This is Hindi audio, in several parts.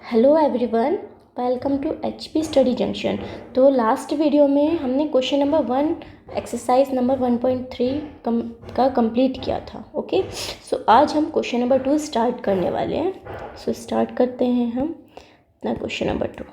Hello everyone, welcome to HP study junction. तो लास्ट वीडियो में हमने क्वेश्चन नंबर 1 एक्सरसाइज नंबर 1.3 का कंप्लीट किया था। ओके, सो आज हम क्वेश्चन नंबर 2 स्टार्ट करने वाले हैं। सो स्टार्ट करते हैं हम अपना question number 2।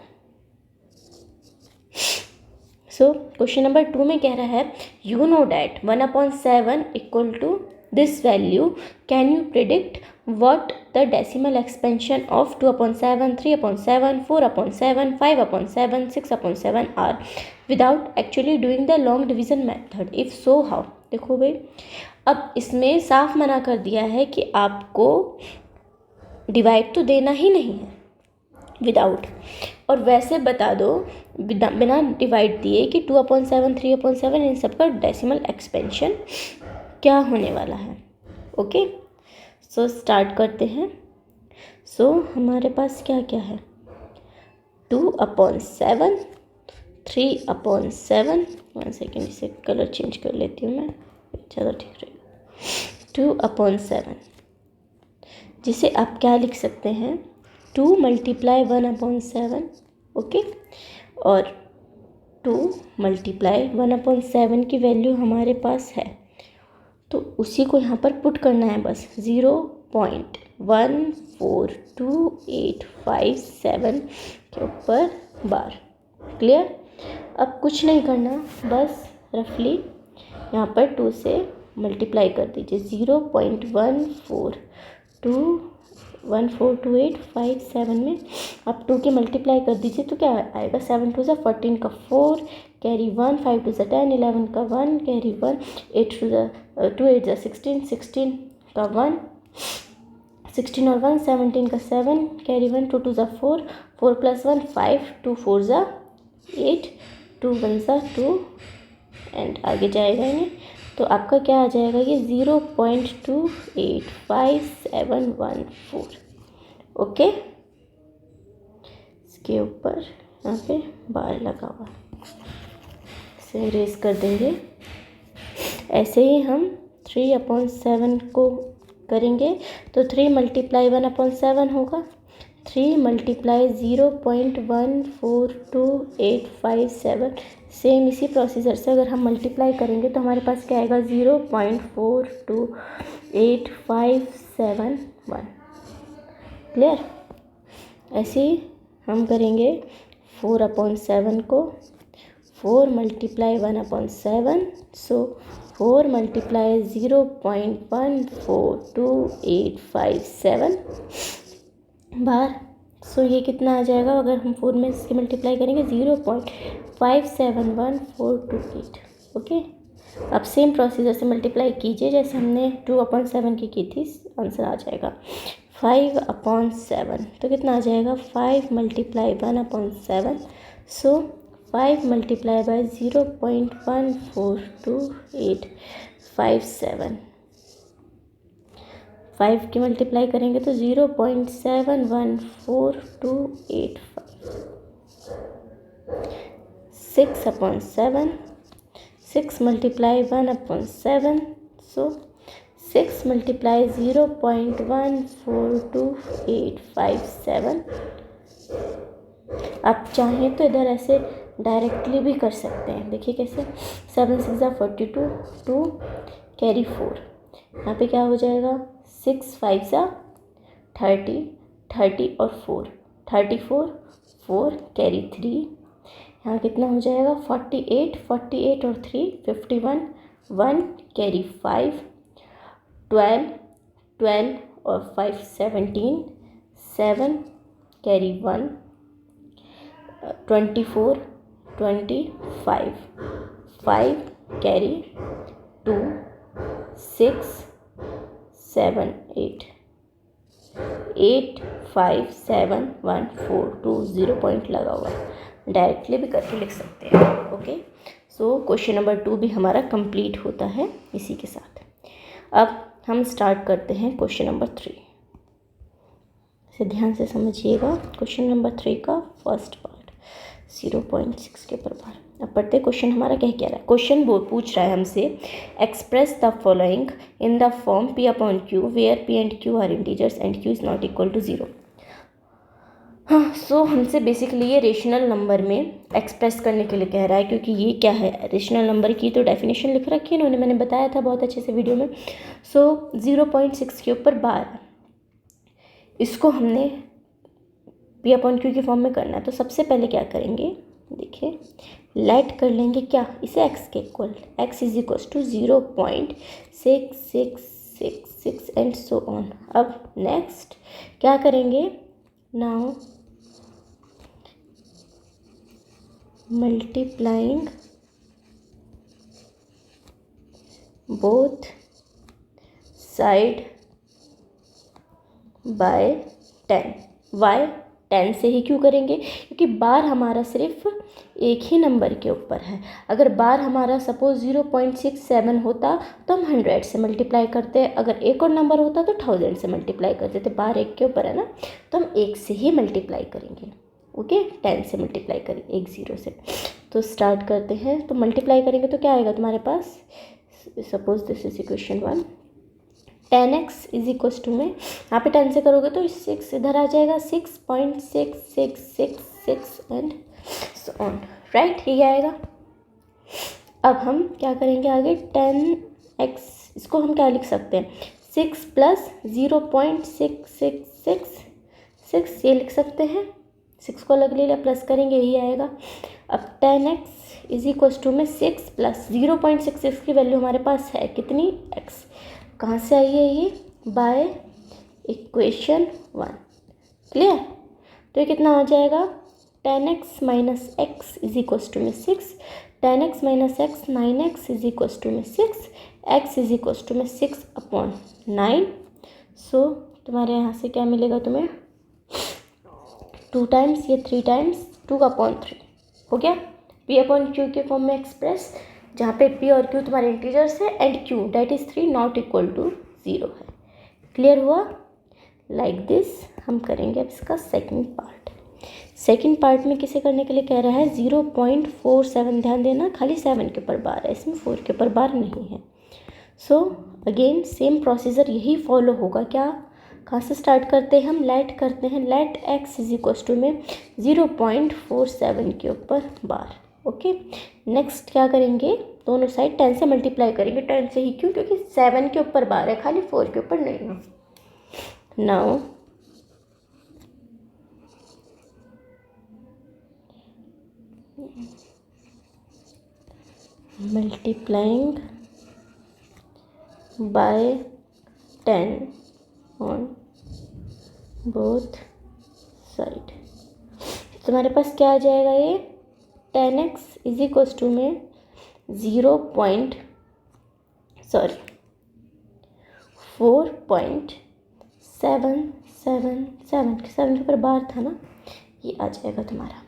So question number 2 में कह रहा है you know that 1/7 equal to this value, can you predict what the decimal expansion of 2/7, 3/7, 4/7, 5/7, 6/7 are without actually doing the long division method? If so, how? देखो भाई, अब इसमें साफ मना कर दिया है कि आपको डिवाइड तो देना ही नहीं है विदाउट, और वैसे बता दो बिना डिवाइड दिए कि 2/7, 3/7 इन सब का डेसिमल एक्सपेंशन क्या होने वाला है। ओके, सो स्टार्ट करते हैं। सो हमारे पास क्या क्या है, 2/7, 3/7, 1 सेकेंड इसे कलर चेंज कर लेती हूँ मैं, ज़्यादा ठीक रहेगा। 2/7 जिसे आप क्या लिख सकते हैं, 2 × 1/7। ओके, और 2 × 1/7 की वैल्यू हमारे पास है, तो उसी को यहाँ पर पुट करना है बस। 0.142857 के ऊपर बार। क्लियर? अब कुछ नहीं करना, बस रफली यहाँ पर 2 से मल्टीप्लाई कर दीजिए। 0.142857 में आप 2 के मल्टीप्लाई कर दीजिए तो क्या आएगा, 7 2 14 का 4, कैरी 1, 5 2 10, 11 का 1, कैरी 1, 8 2 8 16, 16 का 1, 16 और 1 17 का 7, कैरी 1, 2 2 4, 4 + 1 5, 2 4 8, 2 1 2 एंड आगे जाएगा नहीं, तो आपका क्या आ जाएगा, ये 0.285714। ओके, इसके ऊपर यहाँ पे बार लगा हुआ, इसे इरेज कर देंगे। ऐसे ही हम 3/7 को करेंगे, तो 3 × 1/7 होगा। 3 × 0.142857, सेम इसी प्रोसीजर से अगर हम मल्टीप्लाई करेंगे तो हमारे पास क्या आएगा, 0.42857 क्लियर? ऐसे ही हम करेंगे 4/7 को, 4 × 1/7, सो 4 × 0.142857 बार। सो ये कितना आ जाएगा, अगर हम 4 में इसकी मल्टीप्लाई करेंगे, 0.571428। ओके, अब सेम प्रोसीजर से मल्टीप्लाई कीजिए जैसे हमने 2/7 की थी, आंसर आ जाएगा 5/7। तो कितना आ जाएगा, 5 × 1/7, सो 5 × 0.142857, 5 की मल्टीप्लाई करेंगे तो 0.714285, 6/7, 6 × 1/7, सो 6 × 0.142857। आप चाहें तो इधर ऐसे डायरेक्टली भी कर सकते हैं, देखिए कैसे। 7 6 42, 2 कैरी 4, यहाँ पे क्या हो जाएगा, 6 5 30, 30 और 4 34, 4 कैरी 3, यहाँ कितना हो जाएगा, 48, 48 और 3 51, 1 कैरी 5, 12, 12 और 5 17, 7 कैरी 1, 24, 25, 5 कैरी 2, 6 7 8, 8 5 7 1 4 2 0 पॉइंट लगा हुआ है, डायरेक्टली भी करके लिख सकते हैं। ओके, सो क्वेश्चन नंबर 2 भी हमारा कंप्लीट होता है इसी के साथ। अब हम स्टार्ट करते हैं क्वेश्चन नंबर 3। इसे ध्यान से समझिएगा, क्वेश्चन नंबर 3 का फर्स्ट पार्ट 0.6 के प्रभार। अब पढ़ते क्वेश्चन हमारा क्या कह रहा है। क्वेश्चन पूछ रहा है हमसे, express the following in the form P/Q where P and Q are integers and Q is not equal to 0। हाँ, सो हमसे बेसिकली ये रेशनल नंबर में एक्सप्रेस करने के लिए कह रहा है, क्योंकि ये क्या है, रेशनल नंबर की तो डेफिनेशन लिख रखी है इन्होंने, मैंने बताया था बहुत अच्छे से वीडियो में। सो 0.6 के ऊपर बार, इसको हमने पी अपॉन क्यू के फॉर्म में करना है। तो सबसे पहले क्या करेंगे, देखिए लेट कर लेंगे क्या, इसे x के equal, x is equal to 0.6666 and so on. अब नेक्स्ट क्या करेंगे, now multiplying both side by 10। Why 10 से ही क्यों करेंगे, क्योंकि बार हमारा सिर्फ एक ही नंबर के ऊपर है। अगर बार हमारा सपोज 0.67 होता तो हम 100 से मल्टीप्लाई करते, अगर एक और नंबर होता तो 1000 से मल्टीप्लाई करते थे। बार एक के ऊपर है ना, तो हम एक से ही मल्टीप्लाई करेंगे। ओके, 10 से मल्टीप्लाई करेंगे, एक 0 से। तो स्टार्ट करते हैं, तो मल्टीप्लाई करेंगे तो क्या आएगा तुम्हारे पास, suppose this is equation 1, 10x is equals to में, यहाँ पे 10 से करोगे तो 6 इधर आ जाएगा, 6.6666 एंड सो ऑन, राइट, ये आएगा। अब हम क्या करेंगे आगे, 10x, इसको हम क्या लिख सकते हैं, 6 प्लस 0.6666, ये लिख सकते हैं, 6 को अलग ले लिया, प्लस करेंगे, यही आएगा। अब 10x इज इक्वल्स टू में 6 प्लस 0.66 की वैल्यू हमारे पास है कितनी, x, कहाँ से आई है ये, बाय इक्वेशन 1, क्लियर। तो ये कितना आ जाएगा, 10x minus x is equals to में 6, 10x minus x 9x is equals to में 6, x इज इक्वल्स टू में 6/9। सो तुम्हारे यहाँ से क्या मिलेगा तुम्हें, 2 टाइम्स, ये 3 टाइम्स 2/3 हो गया। p अपॉन क्यू के फॉर्म में एक्सप्रेस, जहाँ पे p और q तुम्हारे इंटीजर्स है and q that is 3 not equal to 0 है। क्लियर हुआ, लाइक दिस हम करेंगे अब इसका सेकंड पार्ट। सेकंड पार्ट में किसे करने के लिए कह रहा है, 0.47, ध्यान देना खाली 7 के ऊपर बार है, इसमें 4 के ऊपर बार नहीं है। सो अगेन सेम प्रोसीजर यही फॉलो होगा, क्या, कहाँ से स्टार्ट करते हैं हम, लेट करते हैं, let x is equal to में 0.47 के ऊपर बार। ओके, नेक्स्ट क्या करेंगे, दोनों साइड 10 से मल्टीप्लाई करेंगे, 10 से ही क्यों, क्योंकि 7 के ऊपर बार है, खाली 4 के ऊपर नहीं है। Now multiplying by 10 on both side, तुम्हारे पास क्या आ जाएगा, ये 10x इज इक्वल्स टू में 4.777, 7 के ऊपर बार था ना, ये आ जाएगा तुम्हारा।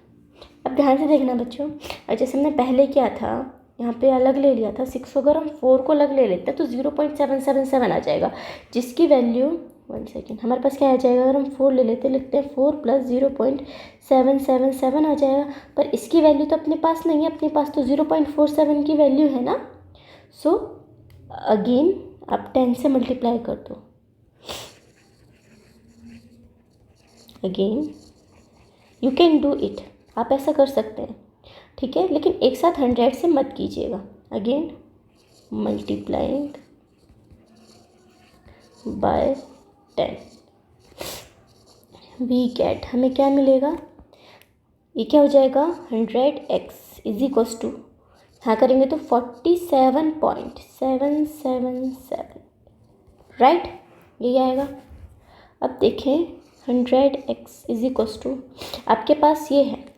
अब ध्यान से देखना बच्चों, और जैसे हमने पहले किया था, यहाँ पे अलग ले लिया था 6, अगर हम 4 को अलग ले लेते तो 0.777 आ जाएगा, जिसकी वैल्यू, 1 सेकेंड, हमारे पास क्या आ जाएगा, अगर हम 4 ले लेते, लिखते हैं 4 प्लस 0.777 आ जाएगा, पर इसकी वैल्यू तो अपने पास नहीं है, अपने पास तो 0.47 की वैल्यू है ना। सो अगेन आप 10 से मल्टीप्लाई कर दो, again you can do it, आप ऐसा कर सकते हैं, ठीक है, लेकिन एक साथ 100 से मत कीजिएगा। Again multiplying by 10, we get, हमें क्या मिलेगा, ये क्या हो जाएगा, 100x इज इक्वल्स टू, यहाँ करेंगे तो 47.777, राइट, यही आएगा। अब देखें 100x इज इक्वल्स टू, आपके पास ये है,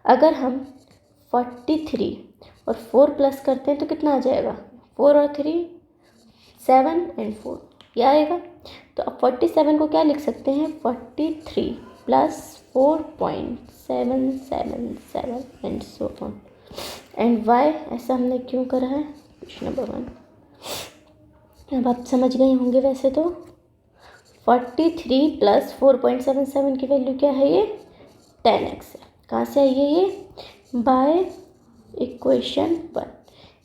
अगर हम 43 और 4 प्लस करते हैं तो कितना आ जाएगा, 4 और 3 7 एंड 4, ये आएगा। तो अब 47 को क्या लिख सकते हैं, 43 plus 4.777 and so on, and why, ऐसा हमने क्यों करा है, क्वेश्चन नंबर 1। अब आप समझ गए होंगे वैसे तो, 43 प्लस 4.77 की वैल्यू क्या है, ये 10x है, कहाँ से आई है ये, बाय इक्वेशन 1,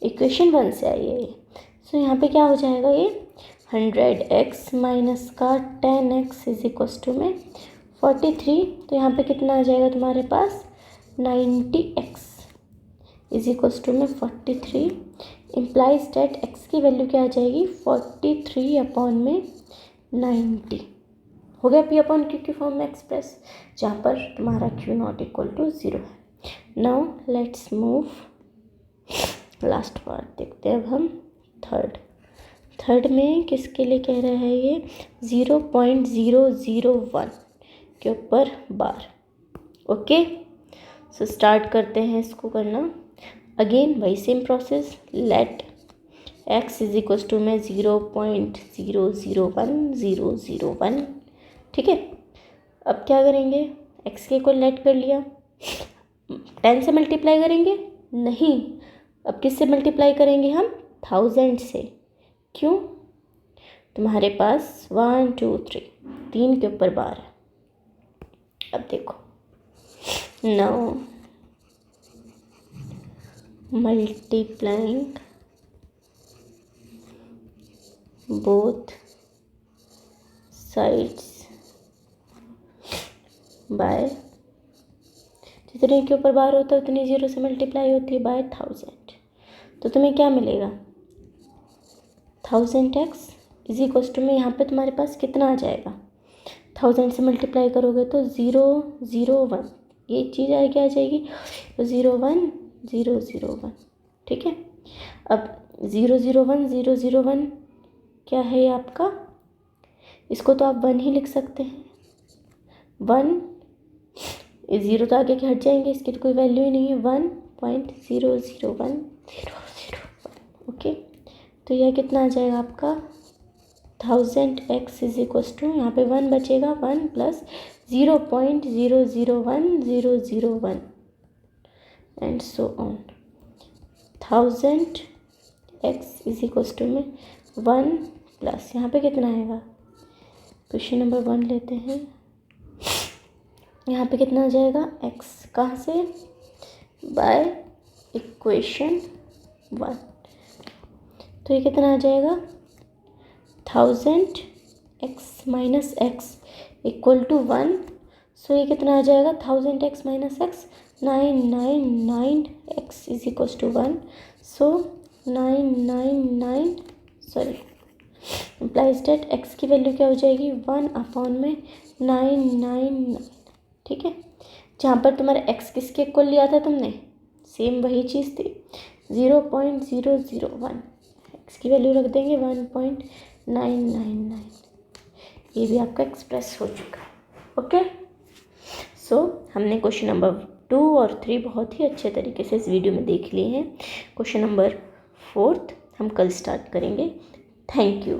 इक्वेशन 1 से आई है ये। सो यहाँ पे क्या हो जाएगा, ये 100x माइनस का 10x इज इक्वल्स टू में 43, तो यहाँ पे कितना आ जाएगा तुम्हारे पास 90x इज इक्वल्स टू में 43 इम्प्लाइज डेट x की वैल्यू क्या आ जाएगी 43 अपॉन में 90 हो गया p अपॉन क्यू की फॉर्म में एक्सप्रेस, जहाँ पर तुम्हारा q नॉट इक्वल टू 0 है। Now let's move last part देखते हैं अब हम थर्ड में किसके लिए कह रहा है ये 0.001 के ऊपर बार। ओके, सो स्टार्ट करते हैं इसको करना। अगेन वही same process, let x is equals to में 0.001001। ठीक है, अब क्या करेंगे, x के इक्वल लेट कर लिया, 10 से मल्टीप्लाई करेंगे नहीं, अब किससे मल्टीप्लाई करेंगे हम 1000 से। क्यों, तुम्हारे पास 1 2 3 3 के ऊपर बार है। अब देखो, now multiplying both sides by, जितने के ऊपर बार होता है उतनी 0 से मल्टीप्लाई होती है बाय 1000, तो तुम्हें क्या मिलेगा 1000x इज इक्वल्स टू में यहाँ पे तुम्हारे पास कितना आ जाएगा, 1000 से मल्टीप्लाई करोगे तो 001, ये चीज़ आगे आ जाएगी तो 01001। ठीक है, अब 001 क्या है ये आपका, इसको तो आप 1 ही लिख सकते हैं, 1 0 तो आगे के हट जाएंगे, इसकी तो कोई वैल्यू ही नहीं है, 1.001001। ओके, तो यह कितना आ जाएगा आपका 1000x इज इक्वल्स टू, यहाँ पे 1 बचेगा, 1 plus 0.001001 and so on. 1000x is equals to में 1 प्लस यहाँ पे कितना आएगा, क्वेश्चन नंबर 1 लेते हैं, यहाँ पे कितना आ जाएगा x, कहाँ से, बाय इक्वेशन 1, तो ये कितना आ जाएगा 1000x minus x equal to 1, so ये कितना आ जाएगा 1000x minus x 999x is equals to 1, so 999 sorry implies that x की वैल्यू क्या हो जाएगी 1 अपॉन में 999। ठीक है, जहाँ पर तुम्हारा x किसके इक्वल लिया था तुमने, सेम वही चीज़ थी 0.001, x की वैल्यू रख देंगे 1.999, ये भी आपका एक्सप्रेस हो चुका है। ओके, सो हमने क्वेश्चन नंबर 2 और 3 बहुत ही अच्छे तरीके से इस वीडियो में देख लिए हैं। क्वेश्चन नंबर 4 हम कल स्टार्ट करेंगे। Thank you.